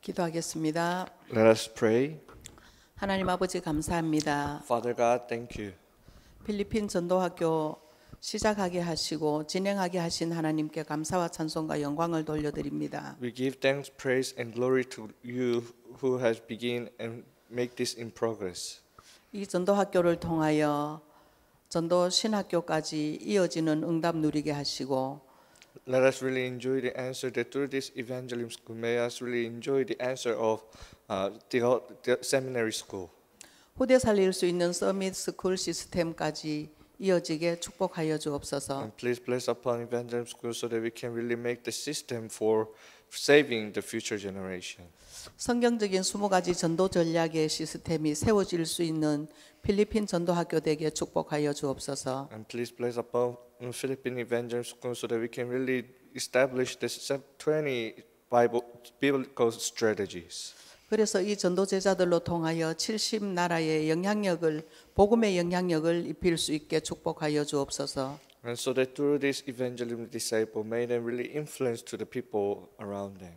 기도하겠습니다. Let us pray. 하나님 아버지 감사합니다. Father God, thank you. 필리핀 전도학교 시작하게 하시고 진행하게 하신 하나님께 감사와 찬송과 영광을 돌려드립니다. We give thanks, praise, and glory to you who has begun and make this in progress. 이 전도학교를 통하여 전도 신학교까지 이어지는 응답 누리게 하시고 Let us really enjoy the answer that through this evangelism school, may us really enjoy the answer of the seminary school. 후대 살릴 수 있는 서밋 스쿨 시스템까지 이어지게 축복하여 주옵소서. And please bless upon evangelism school so that we can really make the system for saving the future generation. 성경적인 20가지 전도 전략의 시스템이 세워질 수 있는 필리핀 전도학교 되게 축복하여 주옵소서. And please bless upon Philippine evangelism school so that we can really establish the 20 biblical strategies. 그래서 이 전도 제자들로 통하여 70나라의 영향력을 복음의 영향력을 입힐 수 있게 축복하여 주옵소서. And so that through this evangelism disciple, may them really influence to the people around them.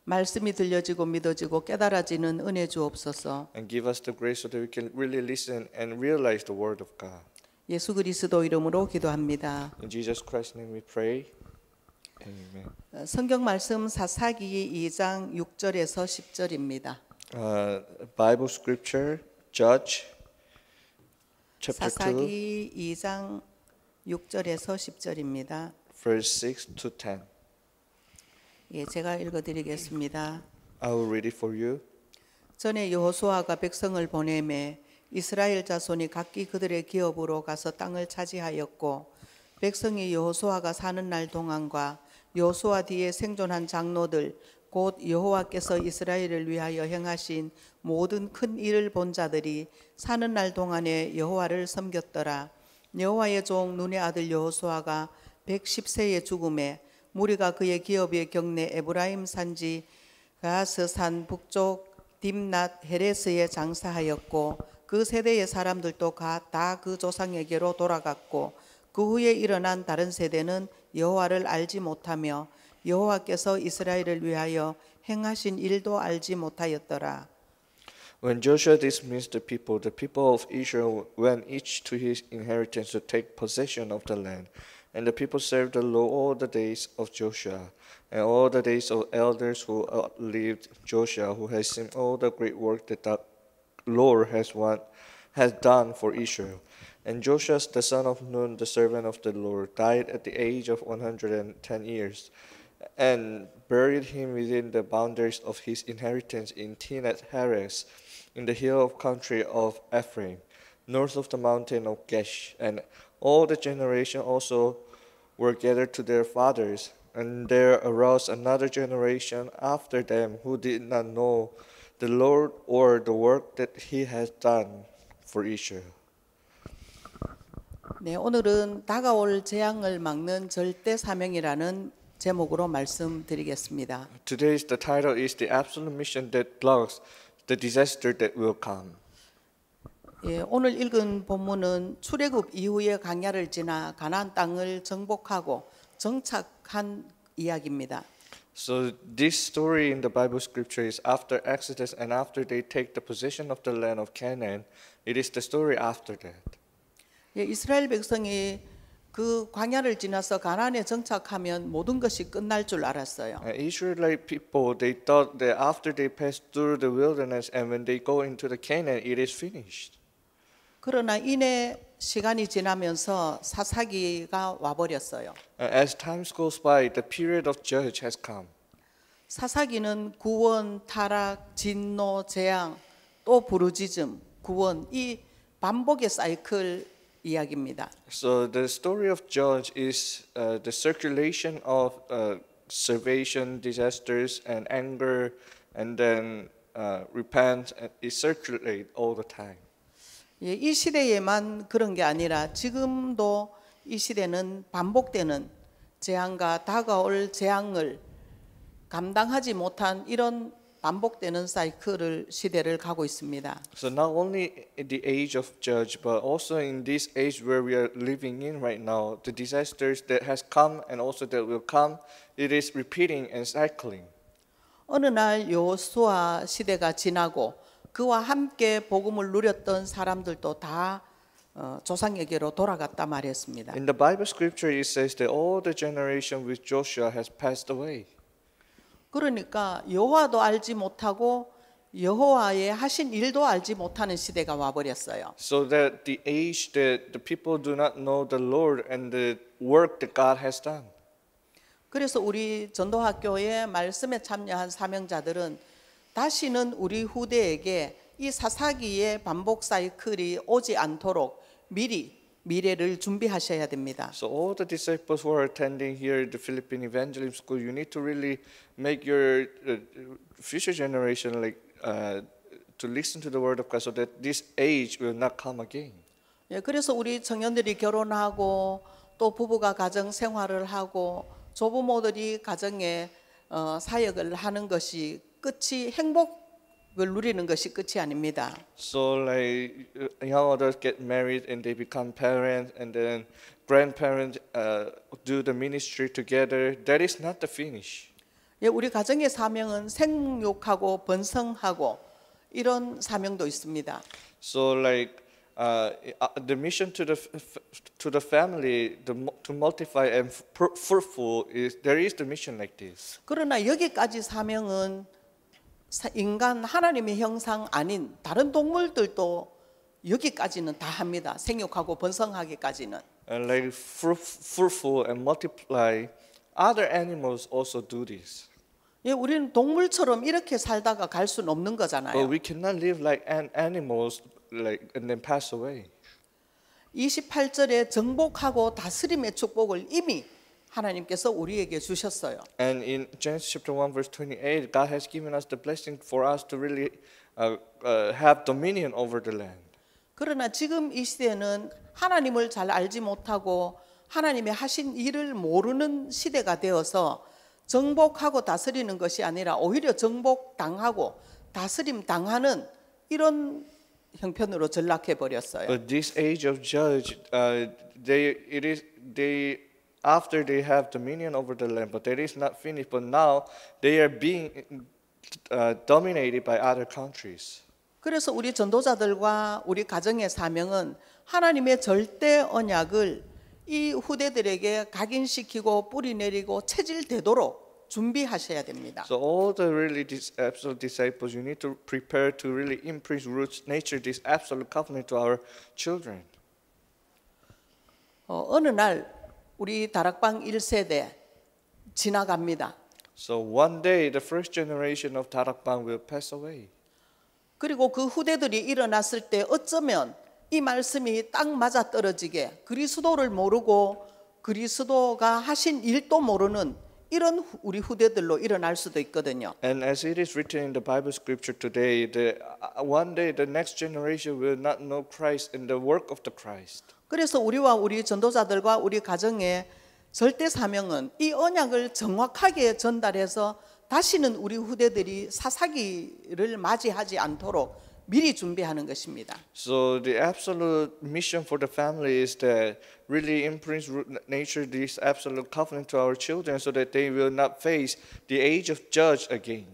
말씀이 들려지고 믿어지고 깨달아지는 은혜 주옵소서. And give us the grace so that we can really listen and realize the word of God. 예수 그리스도 이름으로 기도합니다. In Jesus Christ's name we pray. Amen. 성경 말씀 사사기 2장 6절에서 10절입니다. Bible scripture, Judge, chapter 2, 사사기 2장 6절에서 10절입니다. verse 6 to 10. 예, 제가 읽어드리겠습니다. I will read it for you. 전에 여호수아가 백성을 보내매 이스라엘 자손이 각기 그들의 기업으로 가서 땅을 차지하였고 백성이 여호수아가 사는 날 동안과 여호수아 뒤에 생존한 장로들 곧 여호와께서 이스라엘을 위하여 행하신 모든 큰 일을 본 자들이 사는 날 동안에 여호와를 섬겼더라. 여호와의 종 눈의 아들 여호수아가 110세에 죽음에 무리가 그의 기업의 경내 에브라임 산지 가스산 북쪽 딥낫 헤레스에 장사하였고 그 세대의 사람들도 다 그 조상에게로 돌아갔고 그 후에 일어난 다른 세대는 여호와를 알지 못하며 여호와께서 이스라엘을 위하여 행하신 일도 알지 못하였더라. When Joshua dismissed the people of Israel went each to his inheritance to take possession of the land. And the people served the Lord all the days of Joshua, and all the days of elders who outlived Joshua, who has seen all the great work that the Lord has done for Israel. And Joshua, the son of Nun, the servant of the Lord, died at the age of 110 years, and buried him within the boundaries of his inheritance in Timnath Heres, in the hill country of Ephraim, north of the mountain of Gesh. And all the generation also were gathered to their fathers, and there arose another generation after them who did not know the Lord or the work that he has done for Israel. 네, 오늘은 다가올 재앙을 막는 절대 사명이라는 제목으로 말씀드리겠습니다. Today's the title is the absolute mission that blocks the disaster that will come. 예, 오늘 읽은 본문은 출애굽 이후에 광야를 지나 가나안 땅을 정복하고 정착한 이야기입니다. So this story in the Bible scripture is after Exodus and after they take the possession of the land of Canaan. It is the story after that. 예, 이스라엘 백성이 그 광야를 지나서 가나안에 정착하면 모든 것이 끝날 줄 알았어요. Israelite people, they thought that after they pass through the wilderness and when they go into the Canaan, it is finished. 그러나 이내 시간이 지나면서 사사기가 와버렸어요. As time goes by, the period of judge has come. 사사기는 구원, 타락, 진노, 재앙, 또 부르짖음, 구원 이 반복의 사이클 이야기입니다. So the story of Judge is the circulation of salvation, disasters, and anger, and then repent. And it circulates all the time. 예, 이 시대에만 그런 게 아니라 지금도 이 시대는 반복되는 재앙과 다가올 재앙을 감당하지 못한 이런 반복되는 사이클을 시대를 가고 있습니다. So not only in the age of Judge, but also in this age where we are living in right now, the disasters that has come and also that will come, it is repeating and cycling. 어느 날 여호수아 시대가 지나고 그와 함께 복음을 누렸던 사람들도 다 조상에게로 돌아갔다 말했습니다. In the Bible scripture, it says that all the generation with Joshua has passed away. 그러니까 여호와도 알지 못하고 여호와의 하신 일도 알지 못하는 시대가 와버렸어요. So that the age that the people do not know the Lord and the work that God has done. 그래서 우리 전도학교에 말씀에 참여한 사명자들은 다시는 우리 후대에게 이 사사기의 반복 사이클이 오지 않도록 미리 미래를 준비하셔야 됩니다. So all the disciples who are attending here the Philippine Evangelism School, you need to really make your future generation to listen to the word of God, so that this age will not come again. 예, 그래서 우리 청년들이 결혼하고 또 부부가 가정 생활을 하고 조부모들이 가정에 사역을 하는 것이 끝이 행복을 누리는 것이 끝이 아닙니다. So like young adults get married and they become parents, and then grandparents do the ministry together. That is not the finish. 예, 우리 가정의 사명은 생육하고 번성하고 이런 사명도 있습니다. So like the mission to the family to multiply and fruitful is there is the mission like this. 그러나 여기까지 사명은 인간 하나님의 형상 아닌 다른 동물들도 여기까지는 다 합니다. 생육하고 번성하기까지는. And like fruitful and multiply, other animals also do this. 예, 우리는 동물처럼 이렇게 살다가 갈 수는 없는 But 거잖아요. we cannot live like animals, like and then pass away. 28절에 정복하고 다스림의 축복을 이미 하나님께서 우리에게 주셨어요. And in Genesis chapter 1 verse 28, God has given us the blessing for us to really have dominion over the land. 그러나 지금 이 시대는 하나님을 잘 알지 못하고 하나님의 하신 일을 모르는 시대가 되어서 정복하고 다스리는 것이 아니라 오히려 정복당하고 다스림 당하는 이런 형편으로 전락해 버렸어요. But this age of judge, after they have dominion over the land, but that is not finished. But now they are being dominated by other countries. 그래서 우리 전도자들과 우리 가정의 사명은 하나님의 절대 언약을 이 후대들에게 각인시키고 뿌리내리고 체질되도록 준비하셔야 됩니다. So all the really absolute disciples, you need to prepare to really imprint roots, nature, this absolute covenant to our children. 어느 날 우리 다락방 1세대 지나갑니다. So one day the first generation of Darakbang will pass away. 그리고 그 후대들이 일어났을 때 어쩌면 이 말씀이 딱 맞아 떨어지게 그리스도를 모르고 그리스도가 하신 일도 모르는 이런 우리 후대들로 일어날 수도 있거든요. And as it is written in the Bible scripture today, one day the next generation will not know Christ and the work of the Christ. 그래서 우리와 우리 전도자들과 우리 가정의 절대 사명은 이 언약을 정확하게 전달해서 다시는 우리 후대들이 사사기를 맞이하지 않도록 미리 준비하는 것입니다. So the absolute mission for the family is that really imprints nature this absolute covenant to our children, so that they will not face the age of judge again.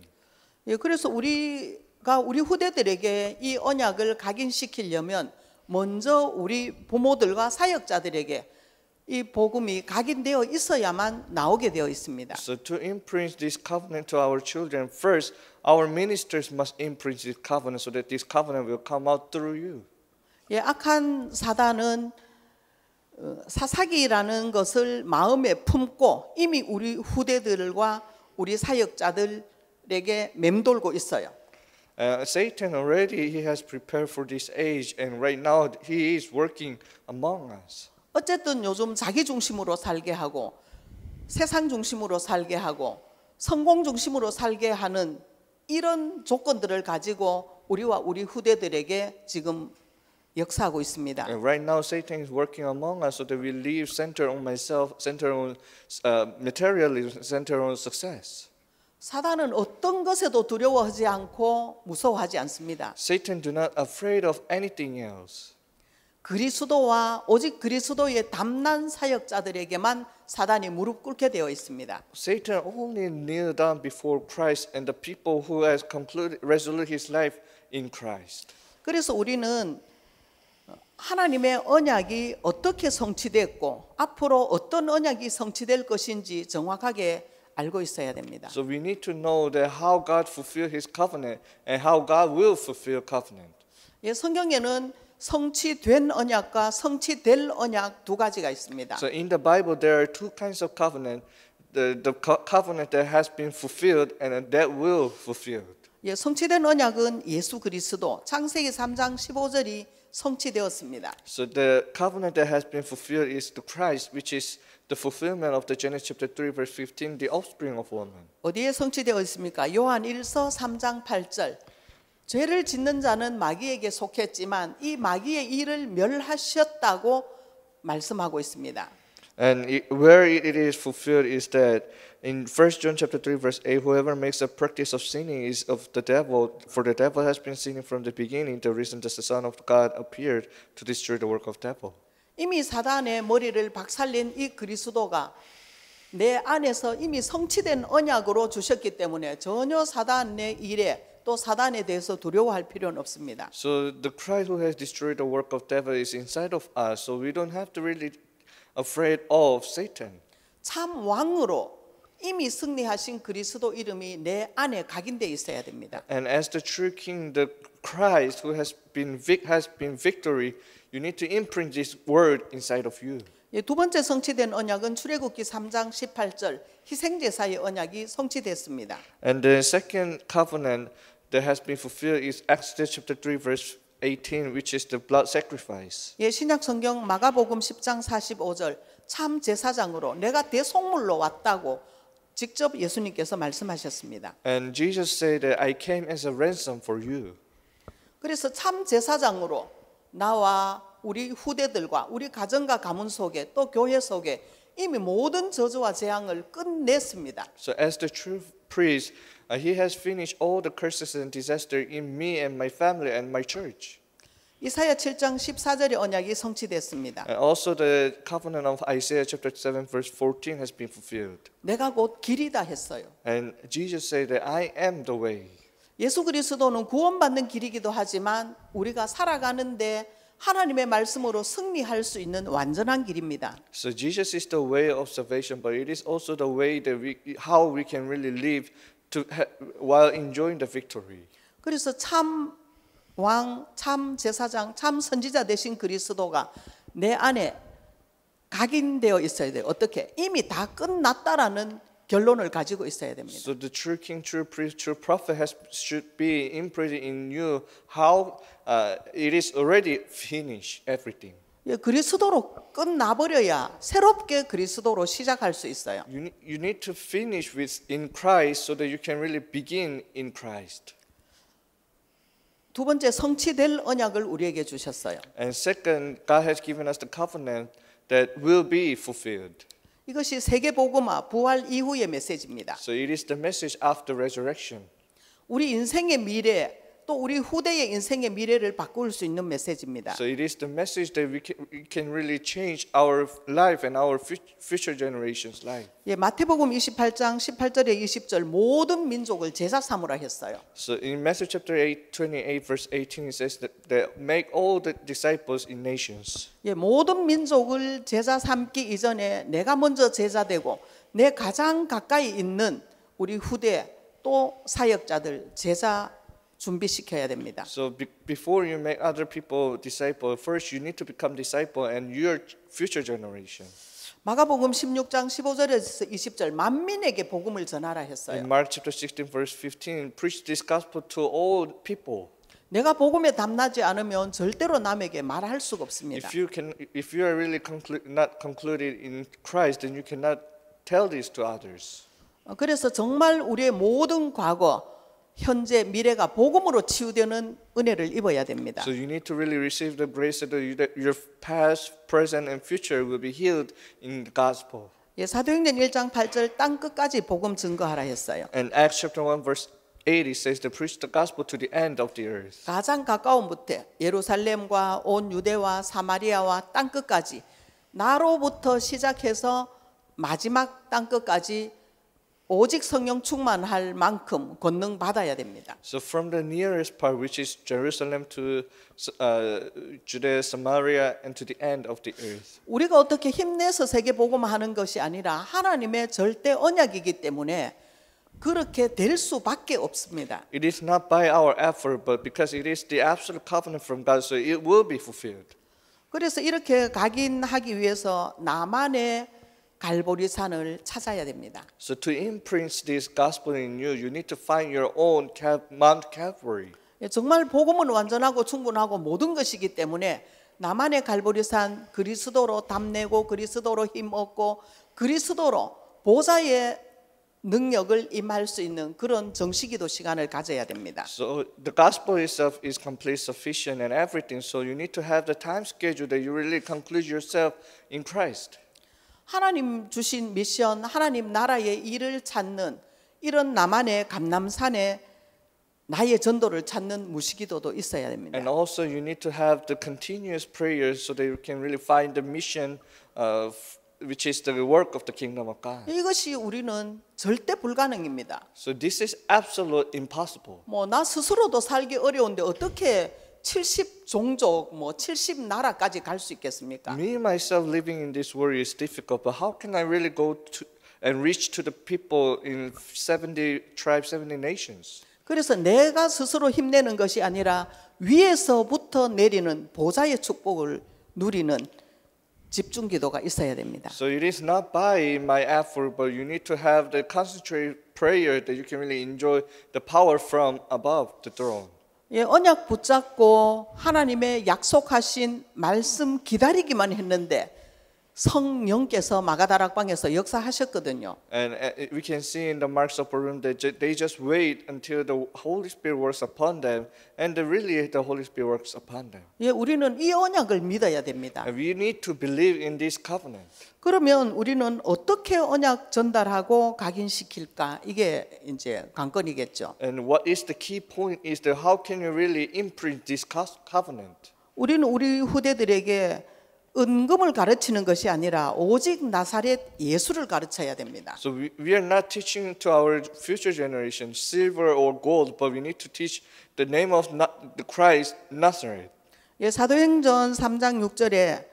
예, 그래서 우리가 우리 후대들에게 이 언약을 각인시키려면 먼저 우리 부모들과 사역자들에게 이 복음이 각인되어 있어야만 나오게 되어 있습니다. So to imprint this covenant to our children, first our ministers must imprint this covenant, so that this covenant will come out through you. 예, 악한 사단은 사사기라는 것을 마음에 품고 이미 우리 후대들과 우리 사역자들에게 맴돌고 있어요. Satan already he has prepared for this age, and right now he is working among us. 어쨌든 요즘 자기 중심으로 살게 하고 세상 중심으로 살게 하고 성공 중심으로 살게 하는 이런 조건들을 가지고 우리와 우리 후대들에게 지금 역사하고 있습니다. And right now Satan is working among us, so that we live center on myself, center on materialism, center on success. 사단은 어떤 것에도 두려워하지 않고 무서워하지 않습니다. Satan do not afraid of anything else. 그리스도와 오직 그리스도의 담난 사역자들에게만 사단이 무릎 꿇게 되어 있습니다. Satan only kneel down before Christ and the people who has concluded resolute his life in Christ. 그래서 우리는 하나님의 언약이 어떻게 성취됐고 앞으로 어떤 언약이 성취될 것인지 정확하게 알고 있어야 됩니다. So we need to know that how God fulfilled his covenant and how God will fulfill covenant. 예, 성경에는 성취된 언약과 성취될 언약 두 가지가 있습니다. So in the Bible there are two kinds of covenant. The covenant that has been fulfilled and that will fulfilled. 예, 성취된 언약은 예수 그리스도 창세기 3장 15절이 성취되었습니다. So the covenant that has been fulfilled is the Christ, which is the fulfillment of the Genesis chapter 3 verse 15, the offspring of woman. 어디에 성취되어 있습니까? 요한 1서 3장 8절. 죄를 짓는 자는 마귀에게 속했지만 이 마귀의 일을 멸하셨다고 말씀하고 있습니다. And where it is fulfilled is that in 1 John chapter 3 verse 8, whoever makes a practice of sinning is of the devil, for the devil has been sinning from the beginning. The reason that the Son of God appeared to destroy the work of devil. 이미 사단의 머리를 박살낸 이 그리스도가 내 안에서 이미 성취된 언약으로 주셨기 때문에 전혀 사단의 일에 또 사단에 대해서 두려워할 필요는 없습니다. So the Christ who has destroyed the work of devil is inside of us, so we don't have to really afraid of Satan. 참 왕으로 이미 승리하신 그리스도 이름이 내 안에 각인되어 있어야 됩니다. And as the true King, the Christ who has been victory, you need to imprint this word inside of you. 두 번째 성취된 언약은 출애굽기 3장 18절 희생제사의 언약이 성취됐습니다. And the second covenant that has been fulfilled is Exodus chapter 3 verse 18, which is the blood sacrifice. 예, 신약 성경 마가복음 10장 45절 참 제사장으로 내가 대속물로 왔다고 직접 예수님께서 말씀하셨습니다. And Jesus said that I came as a ransom for you. 그래서 참 제사장으로 나와 우리 후대들과 우리 가정과 가문 속에 또 교회 속에 이미 모든 저주와 재앙을 끝냈습니다. So as the true priest, he has finished all the curses and disaster in me and my family and my church. 이사야 7장 14절의 언약이 성취됐습니다. And also the covenant of Isaiah chapter 7 verse 14 has been fulfilled. 내가 곧 길이다 했어요. And Jesus said that I am the way. 예수 그리스도는 구원받는 길이기도 하지만 우리가 살아가는데 하나님의 말씀으로 승리할 수 있는 완전한 길입니다. So Jesus is the way of salvation, but it is also the way that how we can really live while enjoying the victory. 그래서 참 왕, 참 제사장, 참 선지자 되신 그리스도가 내 안에 각인되어 있어야 돼요. 어떻게? 이미 다 끝났다라는 결론을 가지고 있어야 됩니다. So the true king, true priest, true prophet should be imprinted in you how it is already finished everything. 예, 그리스도로 끝나버려야 새롭게 그리스도로 시작할 수 있어요. You need to finish with in Christ so that you can really begin in Christ. 두 번째 성취될 언약을 우리에게 주셨어요. And second, God has given us the covenant that will be fulfilled. 이것이 세계복음화 부활 이후의 메시지입니다. So it is the message after resurrection. 우리 인생의 미래 또 우리 후대의 인생의 미래를 바꿀 수 있는 메시지입니다. So it is the message that we can really change our life and our future generations' life. 예, 마태복음 28장 18절에 20절 모든 민족을 제자 삼으라 했어요. So in Matthew chapter 8, 28 verse 18 it says that make all the disciples in nations. 예, 모든 민족을 제자 삼기 이전에 내가 먼저 제자 되고 내 가장 가까이 있는 우리 후대 또 사역자들 제자 준비시켜야 됩니다. So before you make other people disciple, first you need to become disciple and your future generation. 마가복음 16장 15절에서 20절 만민에게 복음을 전하라 했어요. In Mark chapter 16 verse 15, preach this gospel to all people. 내가 복음에 담나지 않으면 절대로 남에게 말할 수가 없습니다. If you are really not concluded in Christ, then you cannot tell this to others. 그래서 정말 우리의 모든 과거 현재 미래가 복음으로 치유되는 은혜를 입어야 됩니다. So you need to really receive the grace that your past, present, and future will be healed in the gospel. 예, 사도행전 1장 8절 땅 끝까지 복음 증거하라 했어요. And Acts chapter 1 verse 8 it says to preach the gospel to the end of the earth. 가장 가까운 곳에 예루살렘과 온 유대와 사마리아와 땅 끝까지 나로부터 시작해서 마지막 땅 끝까지 오직 성령 충만할 만큼 권능 받아야 됩니다. So from the nearest part, which is Jerusalem to Judea, Samaria, and to the end of the earth. 우리가 어떻게 힘내서 세계 복음하는 것이 아니라 하나님의 절대 언약이기 때문에 그렇게 될 수밖에 없습니다. It is not by our effort, but because it is the absolute covenant from God, so it will be fulfilled. 그래서 이렇게 각인하기 위해서 나만의 갈보리산을 찾아야 됩니다. So to imprint this gospel in you, you need to find your own Mount Calvary. 정말 복음은 완전하고 충분하고 모든 것이기 때문에 나만의 갈보리산 그리스도로 담내고 그리스도로 힘없고 그리스도로 보좌의 능력을 임할 수 있는 그런 정식기도 시간을 가져야 됩니다. So the gospel itself is complete, sufficient, and everything. So you need to have the time schedule that you really conclude yourself in Christ. 하나님 주신 미션, 하나님 나라의 일을 찾는 이런 나만의 감람산에 나의 전도를 찾는 무시기도도 있어야 됩니다. And also you need to have the continuous prayers so that you can really find the mission which is the work of the kingdom of God. 이것이 우리는 절대 불가능입니다. So this is absolute impossible. 나 스스로도 살기 어려운데 어떻게 70종족 70나라까지 갈 수 있겠습니까? Me myself living in this world is difficult, but how can I really go to and reach to the people in 70 tribes, 70 nations? 그래서 내가 스스로 힘내는 것이 아니라 위에서부터 내리는 보좌의 축복을 누리는 집중기도가 있어야 됩니다. So it is not by my effort, but you need to have the concentrated prayer that you can really enjoy the power from above the throne. 언약 붙잡고 하나님의 약속하신 말씀 기다리기만 했는데 성령께서 마가다락방에서 역사하셨거든요. And we can see in the Marks of Room that they just wait until the Holy Spirit works upon them, and really the Holy Spirit works upon them. 우리는 이 언약을 믿어야 됩니다. And we need to believe in this covenant. 그러면 우리는 어떻게 언약 전달하고 각인시킬까? 이게 이제 관건이겠죠. And what is the key point is that how can you really imprint this covenant? 우리는 우리 후대들에게 은금을 가르치는 것이 아니라 오직 나사렛 예수를 가르쳐야 됩니다. So we are not teaching to our future generation silver or gold, but we need to teach the name of the Christ Nazareth. 사도행전 3장 6절에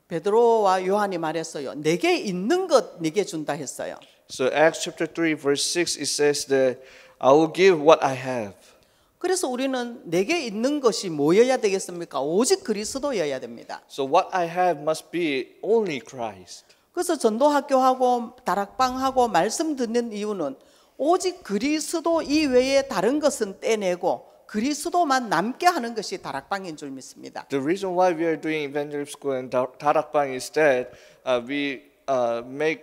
베드로와 요한이 말했어요. 내게 있는 것 네게 준다 했어요. So Acts chapter 3 verse 6 it says that I will give what I have. 그래서 우리는 내게 있는 것이 뭐여야 되겠습니까? 오직 그리스도여야 됩니다. So what I have must be only Christ. 그래서 전도학교하고 다락방하고 말씀 듣는 이유는 오직 그리스도 이외에 다른 것은 떼내고 그리스도만 남게 하는 것이 다락방인 줄 믿습니다. The reason why we are doing evangelism school and Darakbang is that we make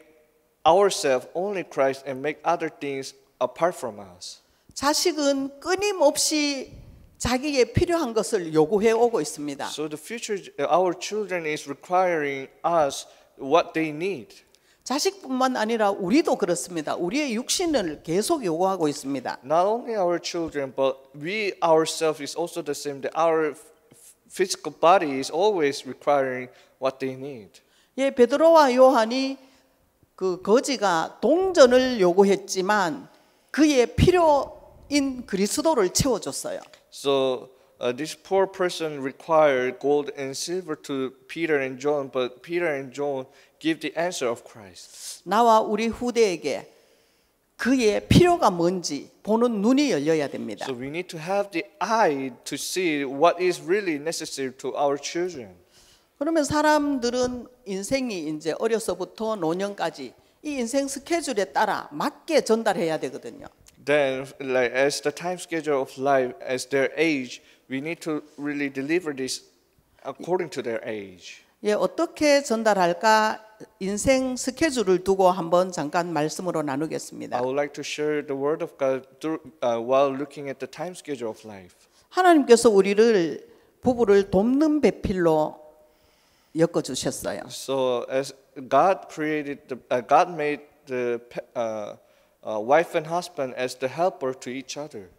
ourselves only Christ and make other things apart from us. 자식은 끊임없이 자기에 필요한 것을 요구해 오고 있습니다. So the future, our children is requiring us what they need. 자식뿐만 아니라 우리도 그렇습니다. 우리의 육신을 계속 요구하고 있습니다. Not only our children, but we ourselves is also the same. That our physical body is always requiring what they need. 베드로와 요한이 그 거지가 동전을 요구했지만 그의 필요인 그리스도를 채워줬어요. So this poor person required gold and silver to Peter and John, but Peter and John give the answer of Christ. 나와 우리 후대에게 그의 필요가 뭔지 보는 눈이 열려야 됩니다. So we need to have the eye to see what is really necessary to our children. 그러면 사람들은 인생이 이제 어려서부터 노년까지 이 인생 스케줄에 따라 맞게 전달해야 되거든요. Then, like as the time schedule of life, as their age, we need to really deliver this according to their age. 어떻게 전달할까 인생 스케줄을 두고 한번 잠깐 말씀으로 나누겠습니다. I would like to share the word of God while looking at the time schedule of life. 하나님께서 우리를 부부를 돕는 배필로 엮어 주셨어요. So as God God made the wife and husband as the helper to each other.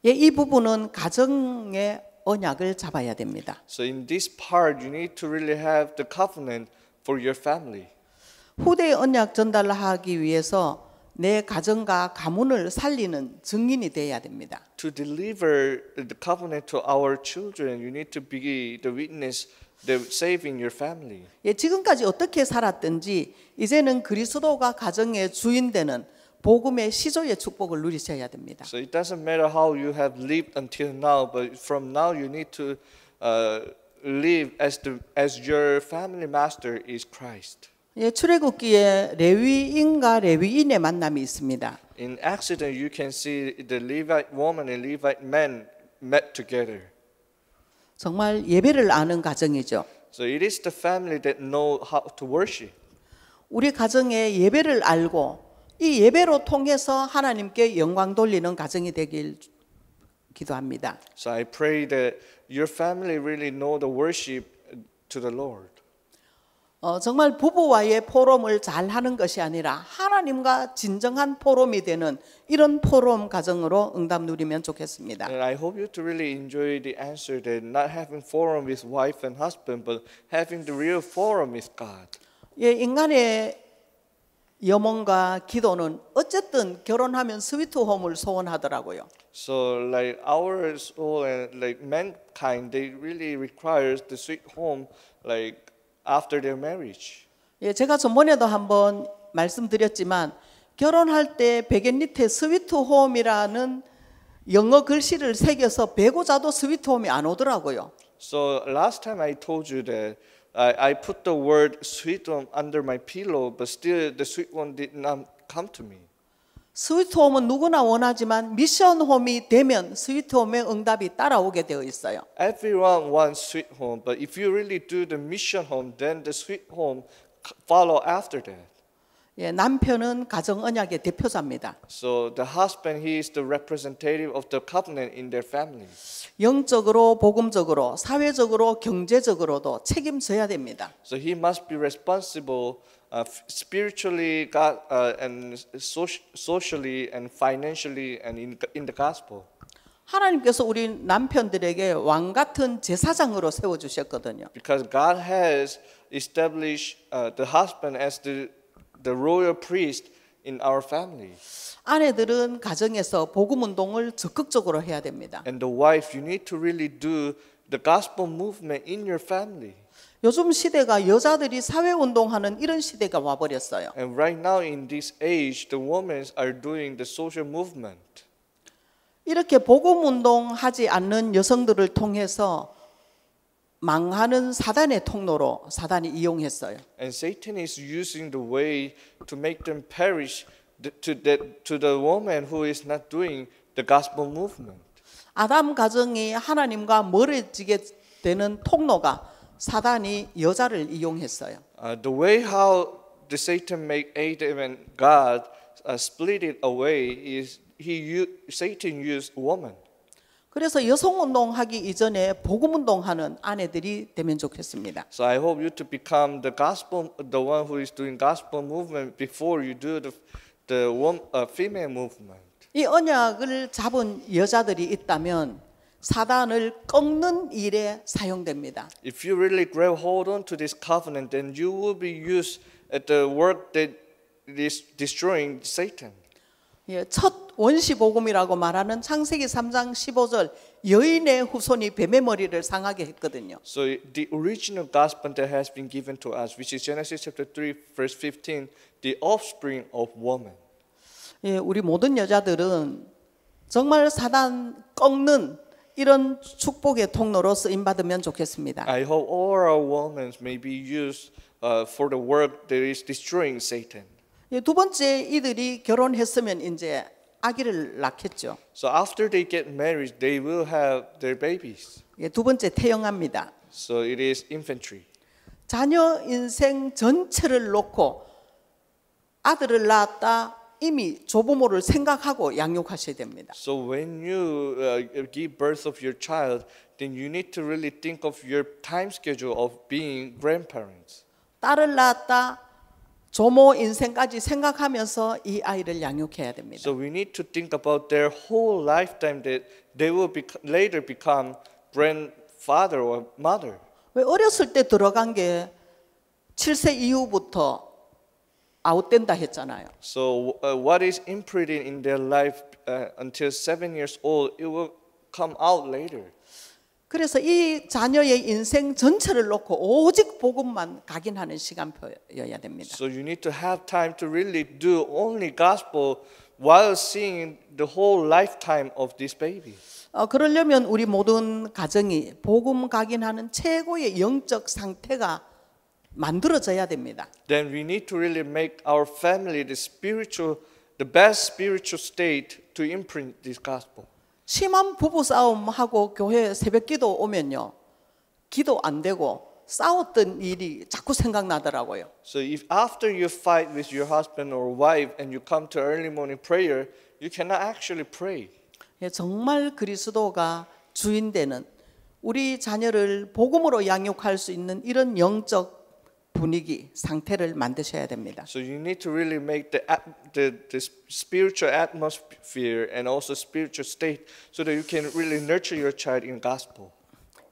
이 부부는 가정의 언약을 잡아야 됩니다. So in this part, you need to really have the covenant for your family. 후대의 언약 전달을 하기 위해서 내 가정과 가문을 살리는 증인이 되어야 됩니다. To deliver the covenant to our children, you need to be the witness that saving your family. 예, 지금까지 어떻게 살았든지 이제는 그리스도가 가정의 주인 되는 복음의 시조의 축복을 누리셔야 됩니다. So it doesn't matter how you have lived until now, but from now you need to live as your family master is Christ. 예, 출애굽기에 레위인과 레위인의 만남이 있습니다. In Exodus, you can see the Levite woman and Levite man met together. 정말 예배를 아는 가정이죠. So it is the family that know how to worship. 우리 가정의 예배를 알고 이 예배로 통해서 하나님께 영광 돌리는 가정이 되길 기도합니다. So I pray that your family really know the worship to the Lord. 정말 부부와의 포럼을 잘 하는 것이 아니라 하나님과 진정한 포럼이 되는 이런 포럼 가정으로 응답 누리면 좋겠습니다. And I hope you to really enjoy the answer that not having forum with wife and husband, but having the real forum with God. 예, 인간의 염원과 기도는 어쨌든 결혼하면 스위트홈을 소원하더라고요. So like our soul and like mankind, they really requires the sweet home like after their marriage. 예, 제가 전번에도 한번 말씀드렸지만 결혼할 때 베갯니트에 스위트홈이라는 영어 글씨를 새겨서 배고자도 스위트홈이 안 오더라고요. So last time I told you that I put the word sweet home under my pillow, but still the sweet one did not come to me. 스위트홈은 누구나 원하지만 미션홈이 되면 스위트홈의 응답이 따라오게 되어 있어요. Everyone wants sweet home, but if you really do the mission home, then the sweet home follow after that. 예, 남편은 가정 언약의 대표자입니다. So the husband, he is the representative of the covenant in their family. 영적으로, 복음적으로, 사회적으로, 경제적으로도 책임져야 됩니다. So he must be responsible spiritually, God, and socially, and financially, and in the gospel. 하나님께서 우리 남편들에게 왕 같은 제사장으로 세워 주셨거든요. Because God has established the husband as the royal priest in our family. 아내들은 가정에서 복음 운동을 적극적으로 해야 됩니다. And the wife, you need to really do the gospel movement in your family. 요즘 시대가 여자들이 사회 운동하는 이런 시대가 와 버렸어요. And right now in this age, the women are doing the social movement. 이렇게 복음 운동하지 않는 여성들을 통해서 망하는 사단의 통로로 사단이 이용했어요. And Satan is using the way to make them perish to the woman who is not doing the gospel movement. 아담 가정이 하나님과 멀어지게 되는 통로가 사단이 여자를 이용했어요. The way how the Satan make Adam and God split it away is Satan used woman. 그래서 여성 운동하기 이전에 복음 운동하는 아내들이 되면 좋겠습니다. So I hope you to become the one who is doing gospel movement before you do the female movement. 이 언약을 잡은 여자들이 있다면 사단을 꺾는 일에 사용됩니다. If you really grab hold on to this covenant, then you will be used at the work that is destroying Satan. 예, 첫 원시 복음이라고 말하는 창세기 3장 15절 여인의 후손이 뱀의 머리를 상하게 했거든요. So the original gospel that has been given to us, which is Genesis chapter 3 verse 15, the offspring of woman. 예, 우리 모든 여자들은 정말 사단 꺾는 이런 축복의 통로로 쓰임 받으면 좋겠습니다. I hope all our women may be used for the work that is destroying Satan. 예, 두 번째 이들이 결혼했으면 이제 아기를 낳겠죠. So after they get married, they will have their babies. 예, 두 번째 태영합니다. So it is infantry. 자녀 인생 전체를 놓고 아들을 낳았다 이미 조부모를 생각하고 양육하셔야 됩니다. So when you give birth of your child, then you need to really think of your time schedule of being grandparents. 딸을 낳았다 조모 인생까지 생각하면서 이 아이를 양육해야 됩니다. So we need to think about their whole lifetime that they will later become grandfather or mother. 왜 어렸을 때 들어간 게 7세 이후부터 아웃된다 했잖아요. So what is imprinted in their life until 7 years old, it will come out later. 그래서 이 자녀의 인생 전체를 놓고 오직 복음만 각인하는 시간표여야 됩니다. So you need to have time to really do only gospel while seeing the whole lifetime of this baby. 그러려면 우리 모든 가정이 복음 각인하는 최고의 영적 상태가 만들어져야 됩니다. Then we need to really make our family the best spiritual state to imprint this gospel. 심한 부부 싸움하고 교회 새벽기도 오면요, 기도 안 되고 싸웠던 일이 자꾸 생각나더라고요. So if after you fight with your husband or wife and you come to early morning prayer, you cannot actually pray. 정말 그리스도가 주인되는 우리 자녀를 복음으로 양육할 수 있는 이런 영적 분위기, 상태를 만드셔야 됩니다. So you need to really make the spiritual atmosphere and also spiritual state so that you can really nurture your child in gospel.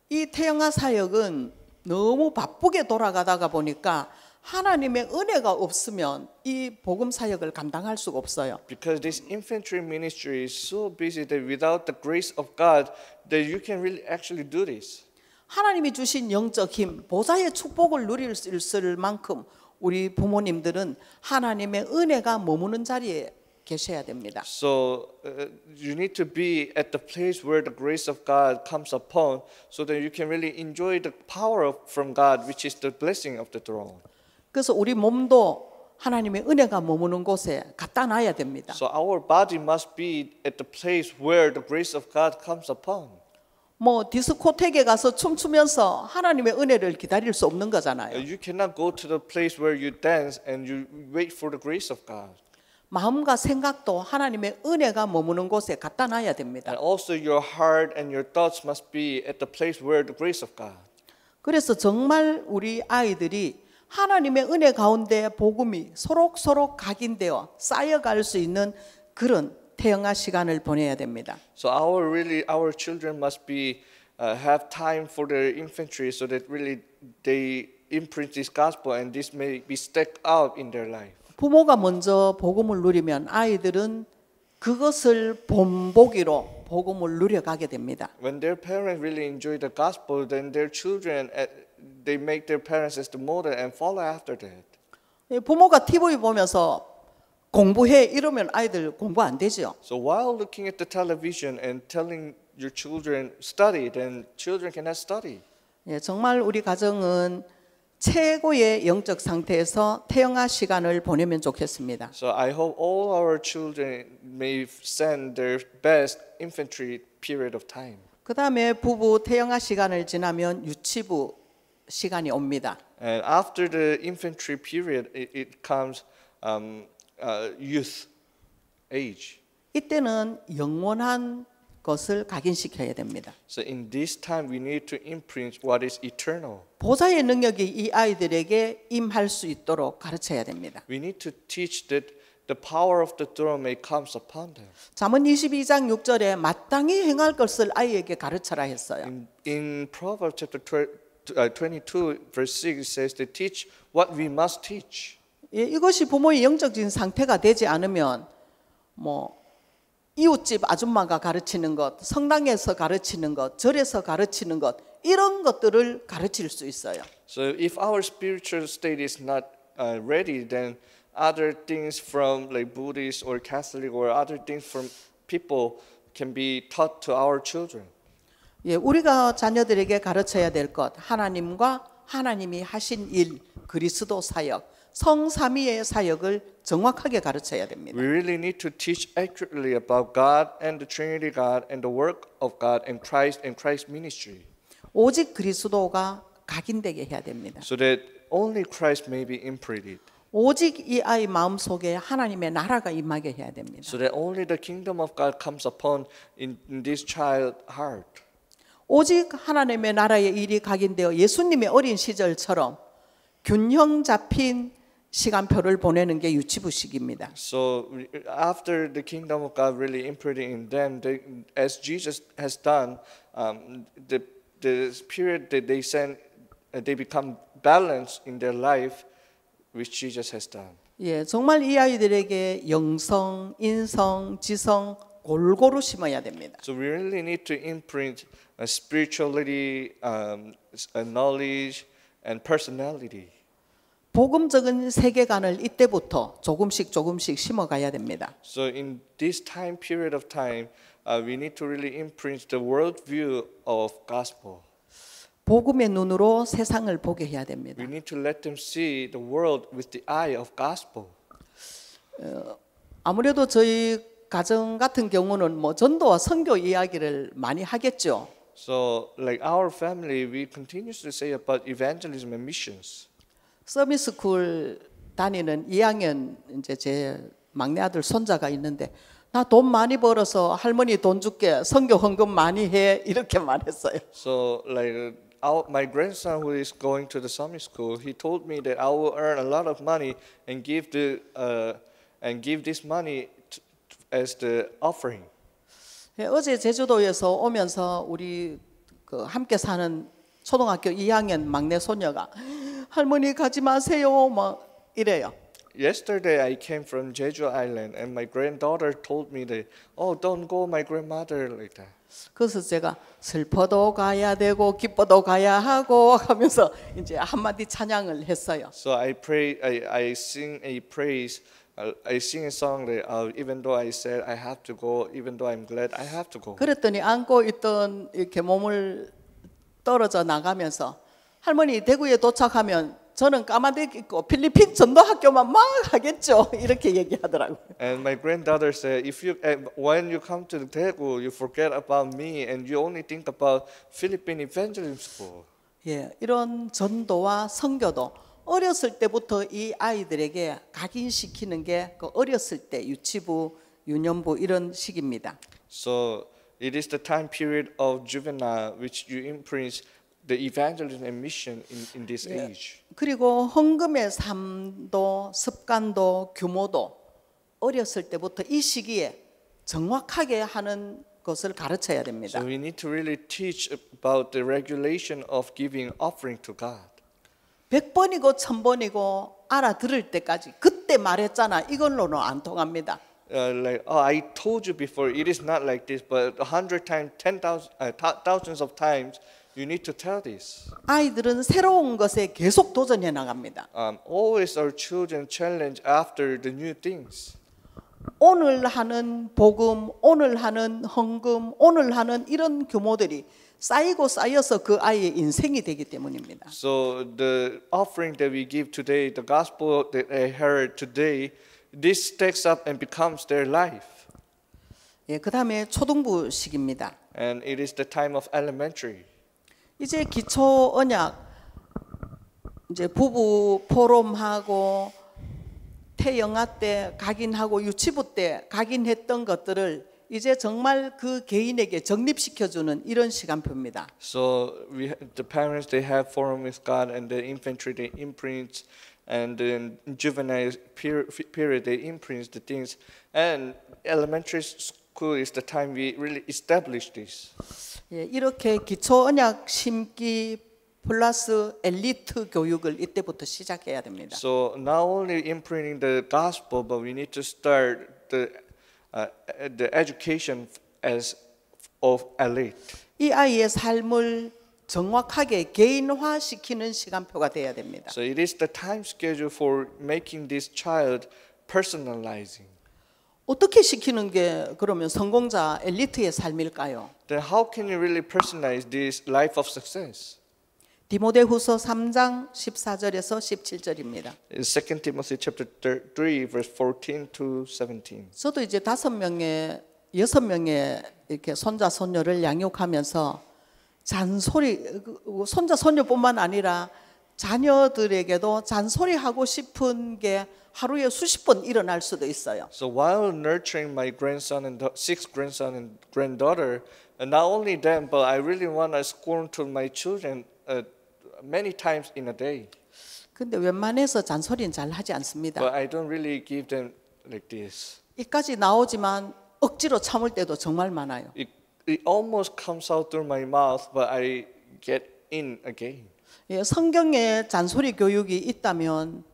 이 태영아 사역은 너무 바쁘게 돌아가다가 보니까 하나님의 은혜가 없으면 이 복음 사역을 감당할 수가 없어요. Because this infantry ministry is so busy that without the grace of God, that you can really actually do this. 하나님이 주신 영적 힘, 보좌의 축복을 누릴 수 있을 만큼 우리 부모님들은 하나님의 은혜가 머무는 자리에 계셔야 됩니다. So you need to be at the place where the grace of God comes upon, so that you can really enjoy the power from God, which is the blessing of the throne. 그래서 우리 몸도 하나님의 은혜가 머무는 곳에 갖다 놔야 됩니다. So our body must be at the place where the grace of God comes upon. 뭐 디스코텍에 가서 춤추면서 하나님의 은혜를 기다릴 수 없는 거잖아요. You cannot go to the place where you dance and you wait for the grace of God. 마음과 생각도 하나님의 은혜가 머무는 곳에 갖다 놔야 됩니다. And also your heart and your thoughts must be at the place where the grace of God. 그래서 정말 우리 아이들이 하나님의 은혜 가운데 복음이 소록소록 각인되어 쌓여갈 수 있는 그런 태영아 시간을 보내야 됩니다. So our children must have time for their infantry, so that really they imprint this gospel and this may be stuck out in their life. 부모가 먼저 복음을 누리면 아이들은 그것을 본보기로 복음을 누려가게 됩니다. When their parents really enjoy the gospel, then their children they make their parents as the model and follow after that. 부모가 TV 보면서 공부해 이러면 아이들 공부 안 되죠. So while looking at the television and telling your children study, then children cannot study. 정말 우리 가정은 최고의 영적 상태에서 태영아 시간을 보내면 좋겠습니다. So I hope all our children may send their best infantry period of time. 그 다음에 부부 태영아 시간을 지나면 유치부 시간이 옵니다. And after the infantry period, it comes youth age. 이때는 영원한 것을 각인시켜야 됩니다. So in this time, we need to imprint what is eternal. 보좌의 능력이 이 아이들에게 임할 수 있도록 가르쳐야 됩니다. We need to teach that the power of the throne may come upon them. 잠언 22장 6절에 마땅히 행할 것을 아이에게 가르쳐라 했어요. In Proverbs chapter 22, verse 6, it says to teach what we must teach. 이것이 부모의 영적인 상태가 되지 않으면 뭐 이웃집 아줌마가 가르치는 것, 성당에서 가르치는 것, 절에서 가르치는 것 이런 것들을 가르칠 수 있어요. So if our spiritual state is not ready, then other things from like Buddhist or Catholic or other things from people can be taught to our children. 우리가 자녀들에게 가르쳐야 될 것, 하나님과 하나님이 하신 일, 그리스도 사역, 성삼위의 사역을 정확하게 가르쳐야 됩니다. We really need to teach accurately about God and the Trinity God and the work of God and Christ ministry. 오직 그리스도가 각인되게 해야 됩니다. So that only Christ may be imprinted. 오직 이 아이 마음속에 하나님의 나라가 임하게 해야 됩니다. So that only the kingdom of God comes upon in this child heart. 오직 하나님의 나라의 일이 각인되어 예수님의 어린 시절처럼 균형 잡힌 시간표를 보내는 게 유치부식입니다. So after the kingdom of God really imprinting in them, as Jesus has done, the period that they become balanced in their life, which Jesus has done. 예, 정말 이 아이들에게 영성, 인성, 지성 골고루 심어야 됩니다. So we really need to imprint spirituality, knowledge, and personality. 복음적인 세계관을 이때부터 조금씩 심어가야 됩니다. So in this time period of time, we need to really imprint the worldview of gospel. 복음의 눈으로 세상을 보게 해야 됩니다. We need to let them see the world with the eye of gospel. 아무래도 저희 가정 같은 경우는 뭐 전도와 선교 이야기를 많이 하겠죠. So like our family, we continuously say about evangelism and missions. 서밋스쿨 다니는 2학년 이제 제 막내 아들 손자가 있는데 나 돈 많이 벌어서 할머니 돈 줄게 선교 헌금 많이 해 이렇게 말했어요. So like my grandson who is going to the summit school, he told me that I will earn a lot of money and give this money as the offering. 예, 어제 제주도에서 오면서 우리 그 함께 사는 초등학교 2학년 막내 소녀가 할머니 가지 마세요 막 이래요. Yesterday I came from Jeju Island and my granddaughter told me that, oh, don't go, my grandmother, like that. 그래서 제가 슬퍼도 가야 되고 기뻐도 가야 하고 하면서 이제 한마디 찬양을 했어요. So I pray, I sing a praise, I sing a song that even though I said I have to go, even though I'm glad I have to go. 그랬더니 안고 있던 이렇게 몸을 떨어져 나가면서 할머니 대구에 도착하면 저는 까마득 있고 필리핀 전도학교만 막 하겠죠 이렇게 얘기하더라고요. And my granddaughter said, when you come to Daegu, you forget about me and you only think about Philippine Evangelism School. 예, 이런 전도와 선교도 어렸을 때부터 이 아이들에게 각인시키는 게 그 어렸을 때 유치부, 유년부 이런 시기입니다. So it is the time period of juvenile which you imprint the evangelism and mission in this age. 그리고 헌금의 삶도 습관도 규모도 어렸을 때부터 이 시기에 정확하게 하는 것을 가르쳐야 됩니다. So we need to really teach about the regulation of giving offering to God. 100번이고 1000번이고 알아들을 때까지 그때 말했잖아 이걸로는 안 통합니다. I told you before, it is not like this, but 100 times, 10,000, thousands of times, you need to tell this. 아이들은 새로운 것에 계속 도전해 나갑니다. Always our children challenge after the new things. 오늘 하는 복음, 오늘 하는 헌금, 오늘 하는 이런 규모들이 쌓이고 쌓여서 그 아이의 인생이 되기 때문입니다. So the offering that we give today, the gospel that they heard today, this stacks up and becomes their life. 예, 그다음에 초등부 시기입니다. And it is the time of elementary. 이제 기초 언약 이제 부부 포럼하고 태영아 때 각인하고 유치부 때 각인했던 것들을 이제 정말 그 개인에게 정립시켜주는 이런 시간표입니다. So the parents they have forum with God, and the infantry they imprint, and the juvenile period they imprint the things, and elementary school is the time we really establish this. 예, 이렇게 기초 언약 심기 플러스 엘리트 교육을 이때부터 시작해야 됩니다. So not only imprinting the gospel, but we need to start the education as of elite. 이 아이의 삶을 정확하게 개인화시키는 시간표가 돼야 됩니다. So it is the time schedule for making this child personalizing. 어떻게 시키는 게 그러면 성공자 엘리트의 삶일까요? Then how can you really personalize this life of success? 디모데후서 3장 14절에서 17절입니다. 2 Timothy chapter 3 verse 14 to 17. 저도 이제 5명의 6명의 이렇게 손자 손녀를 양육하면서 잔소리 손자 손녀뿐만 아니라 자녀들에게도 잔소리하고 싶은 게 하루에 수십 번 일어날 수도 있어요. So while nurturing my grandson and six grandson and granddaughter, and not only them, but I really want to scorn to my children many times in a day. 근데 웬만해서 잔소리는 잘 하지 않습니다. But I don't really give them like this. 이까지 나오지만 억지로 참을 때도 정말 많아요. It almost comes out through my mouth, but I get in again. 예, 성경에 잔소리 교육이 있다면